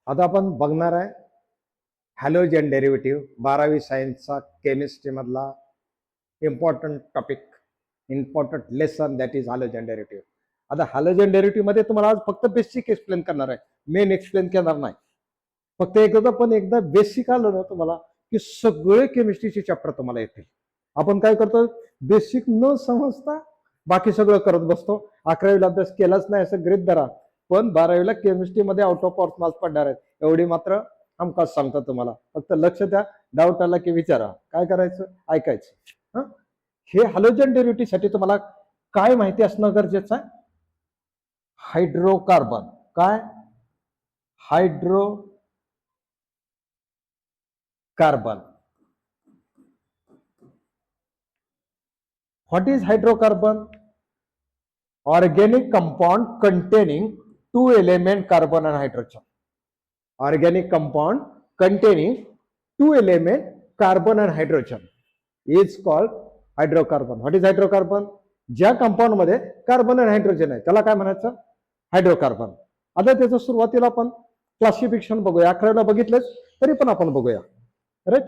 आता आपण बघणार आहे हॅलोजन डेरिव्हेटिव्ह 12वी सायन्सचा केमिस्ट्री मधला important topic, important lesson that is halogen derivative. आता हॅलोजन डेरिव्हेटिव्ह मध्ये तुम्हाला आज फक्त बेसिक एक्सप्लेन करणार आहे, मेन एक्सप्लेन करणार नाही. फक्त एकदा बेसिक आलं ना तुम्हाला की सगळे केमिस्ट्रीचे चॅप्टर तुम्हाला येतील. आपण काय करतो, बेसिक न समजता बाकी सगळं करत बसतो. 11वीला अभ्यास केलाच नाही असं गृहीत धरा, पण 12वीला केमिस्ट्रीमध्ये आउट ऑफ मार्क्स पडणार आहेत एवढी मात्र हमखास सांगतो तुम्हाला. फक्त लक्ष द्या, डाऊट आला की विचारा, काय करायचं ऐकायचं. हे हॅलोजन डेरिव्हेटिव्ह साठी तुम्हाला काय माहिती असणं गरजेचं आहे? हायड्रोकार्बन. काय? Hydrocarbon. What is hydrocarbon? Organic compound containing two element carbon and hydrogen. Organic compound containing two element carbon and hydrogen is called hydrocarbon. What is hydrocarbon? ज्या कंपाऊंड मध्ये कार्बन आणि हायड्रोजन आहे त्याला काय म्हणायचं? हायड्रोकार्बन. आता त्याचं सुरुवातीला आपण क्लासिफिकेशन बघूया. 11वीला बघितलंच तरी पण आपण बघूया, right.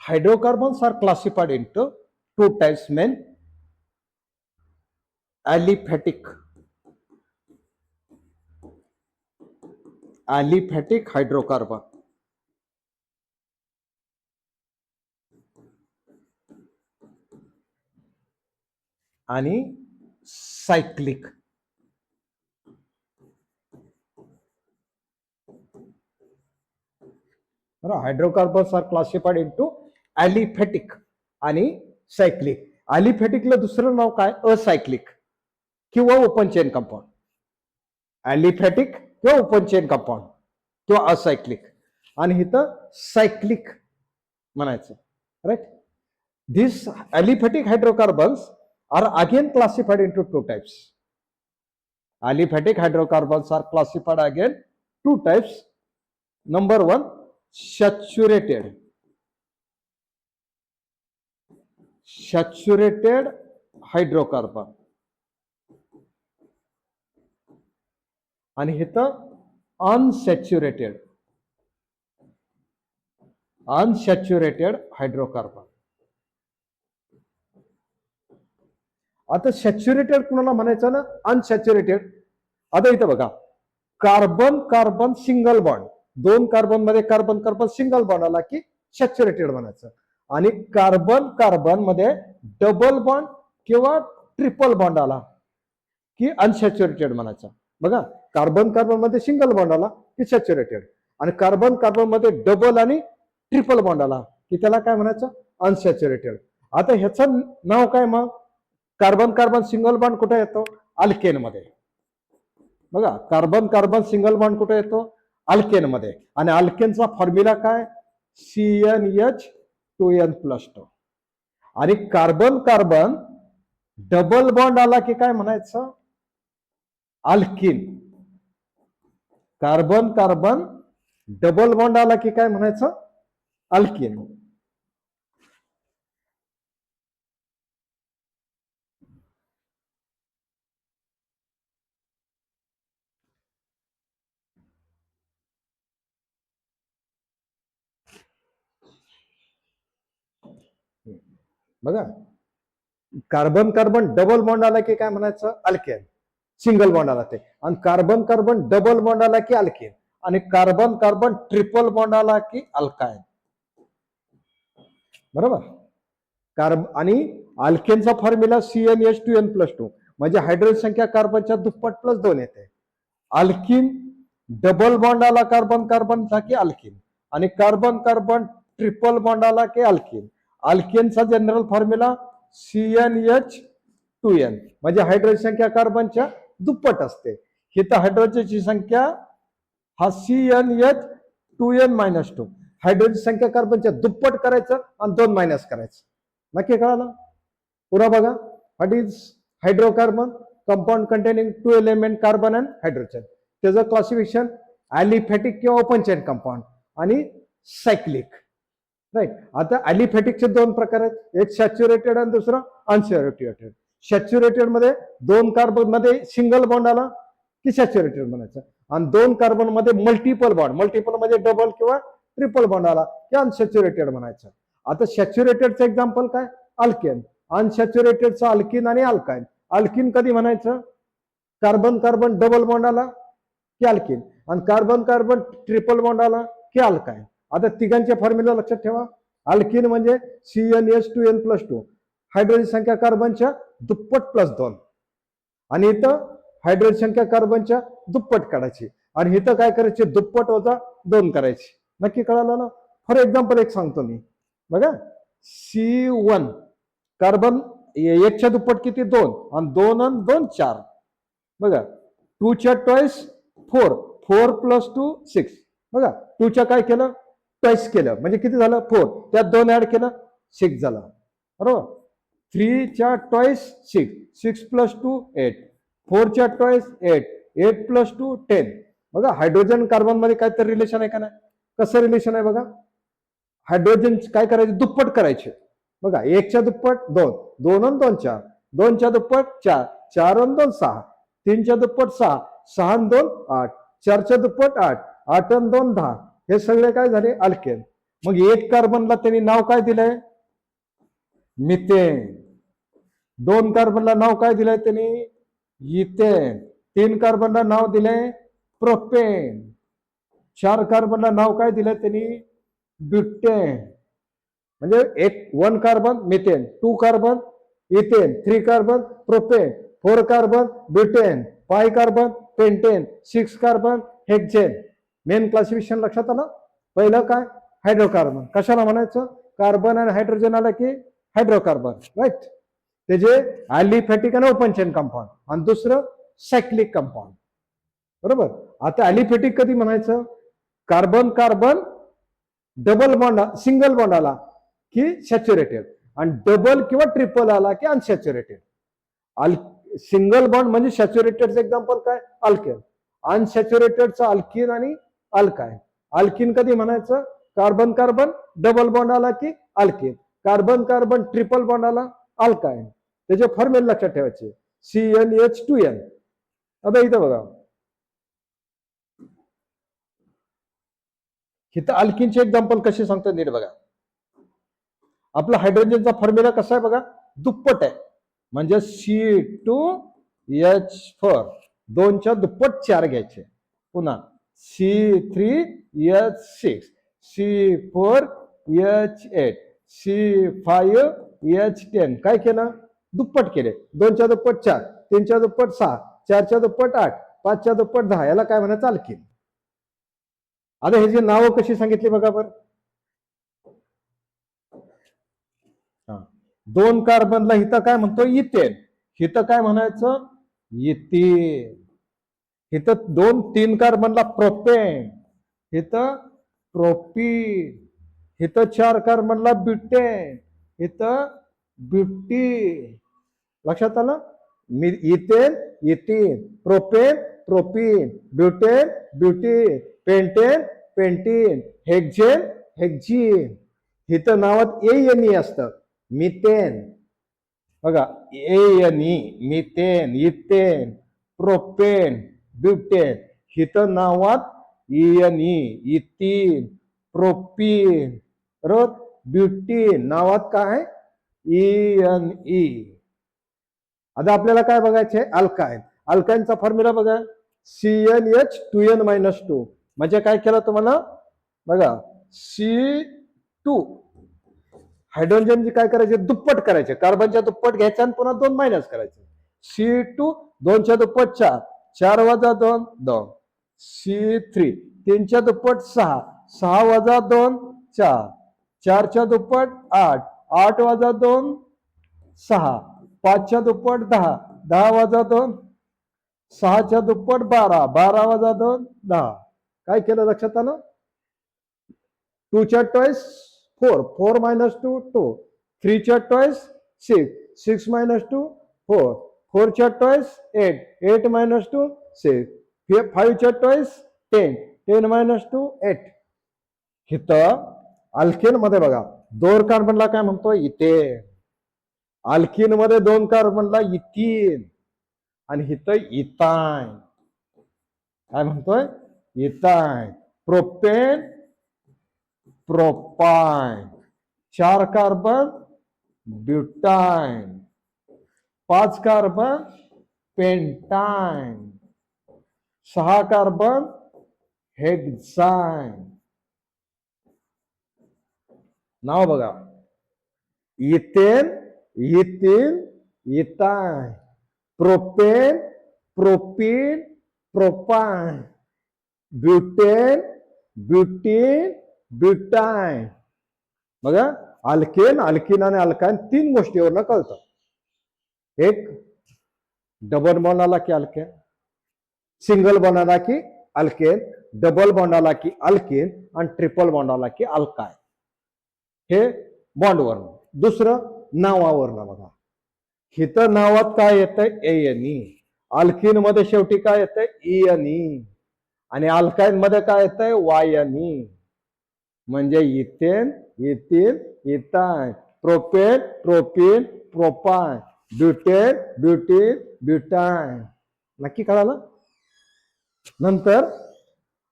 Hydrocarbons are classified into two types main: aliphatic hydrocarbon आणि cyclic. Hydrocarbons are classified into aliphatic आणि सायक्लिक. ॲलिफॅटिकला दुसरं नाव काय? असायक्लिक किंवा ओपन चेन कंपाऊंड. ॲलिफॅटिक किंवा ओपन चेन कंपाऊंड किंवा असायक्लिक, आणि इथं सायक्लिक म्हणायचं, right. This aliphatic hydrocarbons are again classified into two types. Aliphatic hydrocarbons are classified again two types. Number 1, saturated hydrocarbon, आणि इथं अनसॅच्युरेटेड हायड्रोकार्बन. आता saturated कुणाला म्हणायचं ना, अनसॅच्युरेटेड. आता इथं बघा, कार्बन कार्बन सिंगल बॉन्ड, दोन कार्बन मध्ये कार्बन कार्बन सिंगल बॉन्ड आला की सॅच्युरेटेड म्हणायचं, आणि कार्बन कार्बन मध्ये डबल बॉन्ड किंवा ट्रिपल बॉन्ड आला की अनसॅच्युरेटेड म्हणायचं. बघा, कार्बन कार्बन मध्ये सिंगल बॉन्ड आला की सॅच्युरेटेड, आणि कार्बन कार्बन मध्ये डबल आणि ट्रिपल बॉन्ड आला की त्याला काय म्हणायचं? अनसॅच्युरेटेड. आता ह्याचं नाव काय मग? कार्बन कार्बन सिंगल बॉन्ड कुठे येतो? अल्केन मध्ये. बघा, कार्बन कार्बन सिंगल बॉन्ड कुठे येतो? अल्केन मध्ये. आणि अल्केनचा फॉर्म्युला काय? CnH2n+2. आणि कार्बन कार्बन डबल बॉन्ड आला की काय म्हणायचं? Alkene. Carbon carbon double bond आला की काय म्हणायचं? अल्किन. बघा, कार्बन कार्बन डबल बॉन्ड आला की काय म्हणायचं? अल्केन. सिंगल बॉन्ड आला ते. आणि कार्बन कार्बन डबल बॉन्ड आला की अल्केन, आणि कार्बन कार्बन ट्रिपल बॉन्ड आला की अल्काइन. बरोबर. आणि अल्केनचा फॉर्म्युला CnH2n+2, म्हणजे हायड्रोजन संख्या कार्बनच्या दुप्पट +2 येते. अल्किन डबल बॉन्ड आला कार्बन कार्बनचा की अल्किन, आणि कार्बन कार्बन ट्रिपल बॉन्ड आला की अल्किन. अल्केनचा जनरल फॉर्म्युला CnH2n, म्हणजे हायड्रोजन संख्या कार्बनच्या दुप्पट असते. हिथं हायड्रोजनची संख्या हा CnH2n-2. हायड्रोजन संख्या कार्बनच्या दुप्पट करायचं आणि 2 मायनस करायचं. नक्की कळालं? पुन्हा बघा, what is hydrocarbon? Compound containing 2 element carbon and hydrogen. त्याचं क्लासिफिकेशन ॲलिफॅटिक किंवा ओपन चेन कंपाऊंड आणि सायक्लिक. राईट. आता ॲलिफॅटिकचे 2 प्रकार आहेत, एक सॅच्युरेटेड आणि दुसरं अनसॅच्युरेटेड. सॅच्युरेटेड मध्ये 2 कार्बन मध्ये सिंगल बॉन्ड आला की सॅच्युरेटेड म्हणायचं, आणि 2 कार्बन मध्ये मल्टिपल बॉन्ड, मल्टिपल मध्ये डबल किंवा ट्रिपल बॉन्ड आला की अनसॅच्युरेटेड म्हणायचं. आता सॅच्युरेटेडचं एक्झाम्पल काय? Alkane. अनसॅच्युरेटेडचं alkene alkyne alkyne. Alkene कधी म्हणायचं? कार्बन कार्बन डबल बॉन्ड आला की अल्किन, आणि कार्बन कार्बन ट्रिपल बॉन्ड आला की अल्काइन. आता तिघांच्या फॉर्म्युला लक्षात ठेवा. अल्किन म्हणजे CnH2n+2, हायड्रोजन संख्या कार्बनच्या दुप्पट +2, आणि इथं हायड्रोजन संख्या कार्बनच्या दुप्पट काढायची, आणि इथं काय करायचे? दुप्पट वजा 2 करायची. नक्की कळालं ना? फॉर एक्झाम्पल एक सांगतो मी, बघा. C1 कार्बन 1च्या दुप्पट किती? 2, आणि 2 आणि 2 4. बघा, 2च्या ट्वाईस 4, 4 + 2 6. बघा, 2च्या काय केलं? ट्वाईस केलं, म्हणजे किती झालं? 4. त्यात 2 ऍड केलं, 6 झालं. बरोबर. 3च्या ट्वाईस 6, 6 + 2 8, 4च्या ट्वाईस 8, 8 + 2 10. बघा, हायड्रोजन कार्बन मध्ये काहीतरी रिलेशन आहे का नाही? कसं रिलेशन आहे बघा? हायड्रोजन काय करायचे? दुप्पट करायचे. बघा, 1च्या दुप्पट 2, 2 आणि 2 4, 2च्या दुप्पट 4, 4 आणि 2 6, 3च्या दुप्पट 6, 6 आणि 2 8, 4च्या दुप्पट 8, 8 आणि 2 10. हे सगळे काय झाले? अल्केन. मग 1 कार्बनला त्यांनी नाव काय दिलंय? मिथेन. 2 कार्बनला नाव काय दिलंय त्यांनी? इथेन. 3 कार्बनला नाव दिलंय प्रोपेन. 4 कार्बनला नाव काय दिलंय त्यांनी? ब्युटेन. म्हणजे 1 carbon methane, 2 carbon ethane, 3 carbon propane, 4 carbon butane, 5 carbon pentane, 6 carbon hexane. Main classification लक्षात आलं? पहिलं काय? हायड्रोकार्बन. कशाला म्हणायचं? कार्बन आणि हायड्रोजन आला की हायड्रोकार्बन. राईट. त्याचे ॲलिफॅटिक आणि ओपन चेन कंपाऊंड, आणि दुसरं सायक्लिक कंपाऊंड. बरोबर. आता ॲलिफॅटिक कधी म्हणायचं? Carbon carbon double bond, single bond आला की सॅच्युरेटेड, आणि डबल किंवा ट्रिपल आला की अनसॅच्युरेटेड. सिंगल बॉन्ड म्हणजे सॅच्युरेटेडचं एक्झाम्पल काय? Alkane. अनसॅच्युरेटेडचं alkene alkyne alkyne. Alkene कधी म्हणायचं? कार्बन कार्बन डबल बॉन्ड आला की alkene, carbon carbon triple bond आला अल्काइन. त्याचे फॉर्म्युला लक्षात ठेवायचे, CnH2n. आता इथं बघा, इथं अल्किनचे एक्झाम्पल कसे सांगतो नीट बघा. आपला हायड्रोजनचा फॉर्म्युला कसा आहे बघा? दुप्पट आहे, म्हणजे C2H4. 2च्या दुप्पट 4 घ्यायचे. पुन्हा C3H6, C4H8, C5H10. काय केलं? दुप्पट केले. 2च्या दुप्पट 4, 3च्या दुप्पट 6, 4च्या दुप्पट 8, 5च्या दुप्पट 10. याला काय म्हणायचं? अल्किन. आता ह्याची नावं कशी सांगितली बघा बरं. 2 कार्बनला इथं काय म्हणतो? इथेन. इथं काय म्हणायचं? इथेन. इथं 3 कार्बनला प्रोपेन, इथं प्रोपीन. इथं 4 कार्बनला ब्युटेन, इथं ब्युटीन. लक्षात आलं? Ethane ethane, propane propene, butane butene, pentane pentene, hexane hexene. इथं नावात ANE असतं, मिथेन. बघा, ANE, methane, ethane, propane, butane. इथं नावात ENE, इथीन, प्रोपीन, बरोबर. ब्युटीन नावात काय? ENE. आता आपल्याला काय बघायचे? अल्काइन. अल्काइनचा फॉर्म्युला बघा, CnH2n-2. म्हणजे काय केलं तुम्हाला बघा, C2 हायड्रोजन काय करायचे? दुप्पट करायचे. कार्बनच्या दुप्पट घ्यायचं आणि पुन्हा 2 मायनस करायचे. C2 2च्या दुप्पट 4, 4 वजा 2 2. C3 3च्या दुप्पट 6, 6 वजा 2 4, 4च्या दुप्पट 8, 8 वजा 2 6, 5च्या दुप्पट 10, 10 वजा 2 6च्या दुप्पट 12, 12 वजा 2 10. काय केलं? लक्षात आलं? 2च्या टॉईस 4, 4 - 2 2, 3च्या टॉईस 6, 6 - 2 4, 4च्या टॉईस 8, 8 - 2 6, 5च्या टॉईस 10, 10 - 2 8. इथं अल्केन मध्ये बघा 2 कार्बनला काय म्हणतो इथेन, अल्किन मध्ये 2 कार्बनला इथीन, आणि इथं इथाइन. काय म्हणतोय ethyne. Propane propyne, 4 carbon butyne, 5 carbon pentyne, 6 carbon hexyne. नाव बघा ethane, ethene, ethyne, propane, propene, propyne, butane, butene, butyne. बघा अल्केन, अल्किन आणि अल्काइन 3 गोष्टीवरनं कळतं. एक, डबल बॉन्ड आला की अल्केन, सिंगल बॉन्ड आला की अल्केन, डबल बॉन्ड आला की अल्किन, आणि ट्रिपल बॉन्ड आला की अल्काइन. हे बॉन्डवरनं. दुसरं नावावरनं बघा, इथं नावात काय येतंय एएनई, अल्किन मध्ये शेवटी काय येतंय इएनई, आणि अल्काइन मध्ये काय येतंय वायनी. म्हणजे ethane, ethene, ethyne, propane, propene, propyne, butane, butene, butyne. नक्की कळालं. नंतर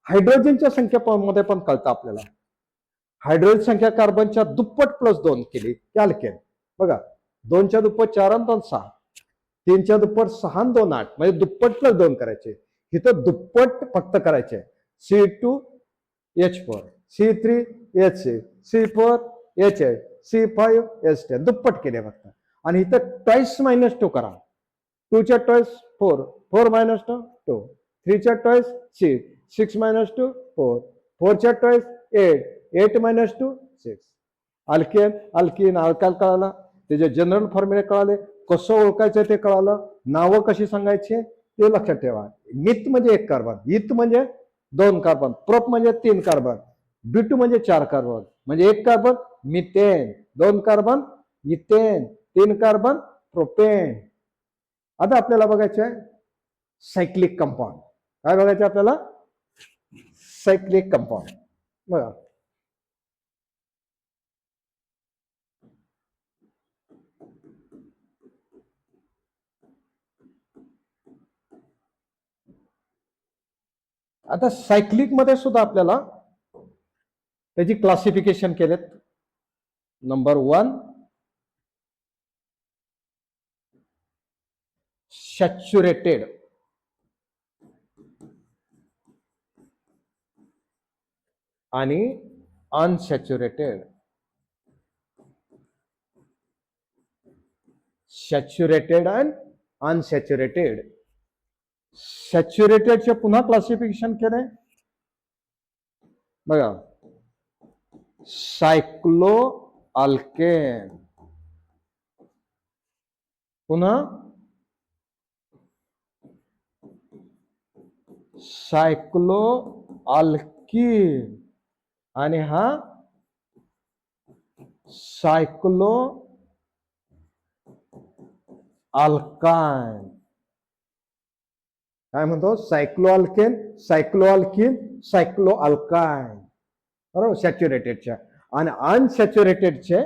हायड्रोजनच्या संख्येमध्ये पण कळतं आपल्याला. हायड्रोजन संख्या कार्बनच्या दुप्पट +2 केली की अल्केन. बघा 2च्या दुप्पट 4 आणि 2 6, 3च्या दुप्पट 6 आणि 2 8, म्हणजे दुप्पट +2 करायचे. इथं दुप्पट फक्त करायचे. C2H4, C3H6, C4H8, C5H10, दुप्पट केले फक्त. आणि इथं टॉईस -2 करा. 2च्या टॉईस 4, 4 - 2 3च्या टॉईस 6, 6 - 2 4, 4च्या टॉईस 8, 8 - 2 6. अल्केन, अल्किन, अल्काल कळालं, त्याचे जनरल फॉर्म्युले कळाले, कसं ओळखायचं ते कळालं, नावं कशी सांगायची ते लक्षात ठेवा. मिथ म्हणजे 1 कार्बन, इथ म्हणजे 2 कार्बन, प्रोप म्हणजे 3 कार्बन, ब्युटू म्हणजे 4 कार्बन, म्हणजे 1 carbon methane, 2 carbon ethane, 3 carbon propane. आता आपल्याला बघायचं आहे सायक्लिक कंपाऊंड. काय बघायचं आपल्याला सायक्लिक कंपाऊंड. बघा आता सायक्लिक मध्ये सुद्धा आपल्याला त्याची क्लासिफिकेशन केलेत. नंबर 1 सॅच्युरेटेड, आणि अनसॅच्युरेटेड. Saturated and unsaturated. सॅच्युरेटेडचे पुन्हा क्लासिफिकेशन केले बघा. सायक्लो अल्केन, पुन्हा सायक्लो अल्कीन, आणि हा सायक्लो अल्काइन. काय म्हणतो सायक्लो अल्केन, सायक्लो अल्किन, सायक्लो अल्काइन. बरोबर सॅच्युरेटेडच्या. आणि अनसॅच्युरेटेडचे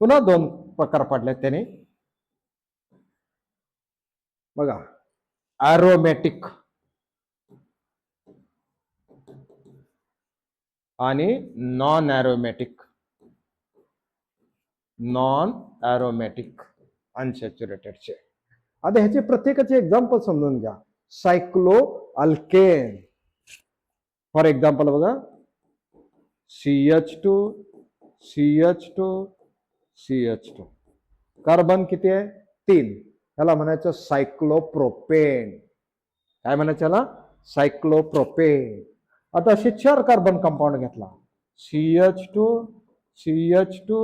पुन्हा 2 प्रकार पडले त्याने बघा. ॲरोमॅटिक आणि नॉन ॲरोमॅटिक. नॉन ॲरोमॅटिक अनसॅच्युरेटेडचे. आता ह्याचे प्रत्येकाचे एक्झाम्पल समजून घ्या. सायक्लो अल्केन फॉर एक्झाम्पल बघा, CH2 CH2 CH2, कार्बन किती आहे 3, त्याला म्हणायचं सायक्लोप्रोपेन. काय म्हणायचं याला सायक्लोप्रोपेन. आता असे 4 कार्बन कंपाऊंड घेतला, CH2 CH2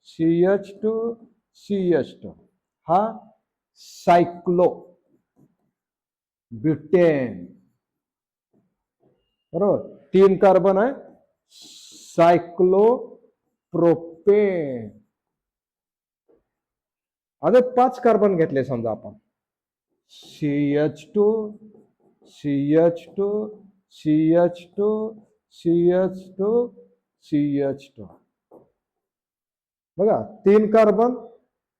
CH2 CH2, हा सायक्लो ब्युटेन. बरोबर 3 कार्बन आहे, सायक्लोप्रोपेन. आता 5 कार्बन घेतले समजा आपण, CH2 CH2 CH2 CH2 CH2. बघा 3 कार्बन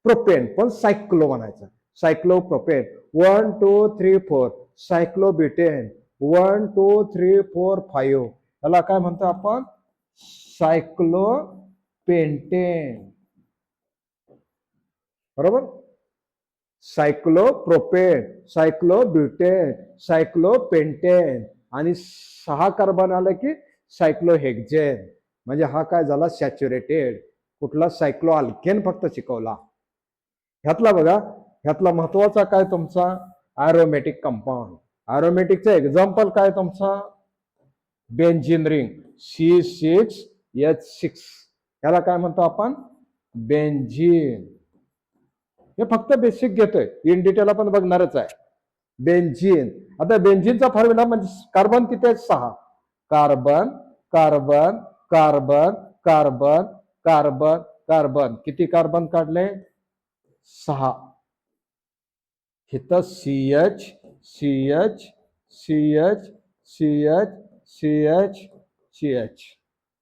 प्रोपेन, पण सायक्लो म्हणायचं, सायक्लोप्रोपेन. 1 2 3 4 सायक्लोब्युटेन. 1 2 3 4 5 याला काय म्हणतो आपण, सायक्लोपेंटेन. बरोबर. सायक्लोप्रोपेन, सायक्लोब्युटेन, सायक्लोपेंटेन, आणि 6 कार्बन आलं की सायक्लोहेक्झेन. म्हणजे हा काय झाला, सॅच्युरेटेड. कुठला, सायक्लो अल्केन फक्त शिकवला. ह्यातला बघा, ह्यातला महत्वाचा काय तुमचा, अरोमॅटिक कंपाऊंड. अरोमॅटिकचं एक्झाम्पल काय तुमचा, बेंझिन रिंग C6H6. याला काय म्हणतो आपण, बेंझिन. हे फक्त बेसिक घेतोय, इन डिटेल आपण बघणारच आहे. बेंझिन. आता बेंझिनचा फॉर्म्युला म्हणजे कार्बन किती आहेत, 6. Carbon carbon carbon carbon carbon carbon. किती कार्बन काढले, 6. इथं CH CH CH CH CH CH.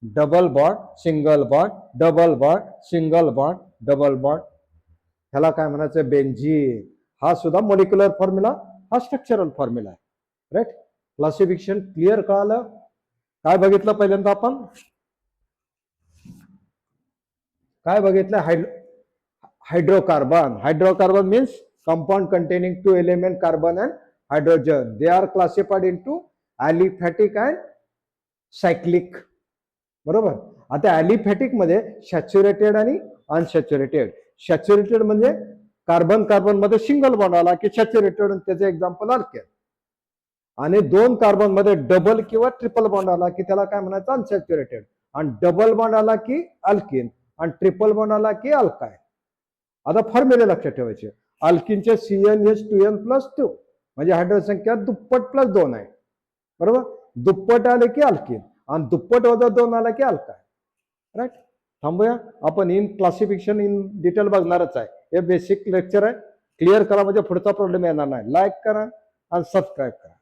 Double bond, single bond, double bond, single bond, double bond. ह्याला काय म्हणायचं, बेंझिन. हा सुद्धा मॉलिक्युलर फॉर्म्युला, हा स्ट्रक्चरल फॉर्म्युला आहे. राईट. क्लासिफिकेशन क्लिअर कळालं. काय बघितलं पहिल्यांदा आपण, काय बघितलं, hydrocarbon. Hydrocarbon means compound containing 2 element carbon and hydrogen. They are classified into aliphatic and cyclic. बरोबर. आता ॲलिफॅटिक मध्ये सॅच्युरेटेड आणि अनसॅच्युरेटेड. सॅच्युरेटेड म्हणजे कार्बन कार्बन मध्ये सिंगल बॉन्ड आला की सॅच्युरेटेड, त्याचे एक्झाम्पल अल्केन. आणि 2 कार्बन मध्ये डबल किंवा ट्रिपल बॉन्ड आला की त्याला काय म्हणायचं, अनसॅच्युरेटेड. आणि डबल बॉन्ड आला की अल्किन, आणि ट्रिपल बॉन्ड आला की अल्काय. आता फॉर्म्युले लक्षात ठेवायचे. अल्किनचे CnH2n+2 म्हणजे हायड्रोजन संख्या दुप्पट +2 आहे. बरोबर. दुप्पट आले की अल्किन, आणि दुप्पट वजा 2 आला की अल्काय. राईट. थांबूया, आपण इन क्लासिफिकेशन इन डिटेल बघणारच आहे. हे बेसिक लेक्चर आहे, क्लिअर करा म्हणजे पुढचा प्रॉब्लेम येणार नाही. लाईक करा आणि सबस्क्राईब करा.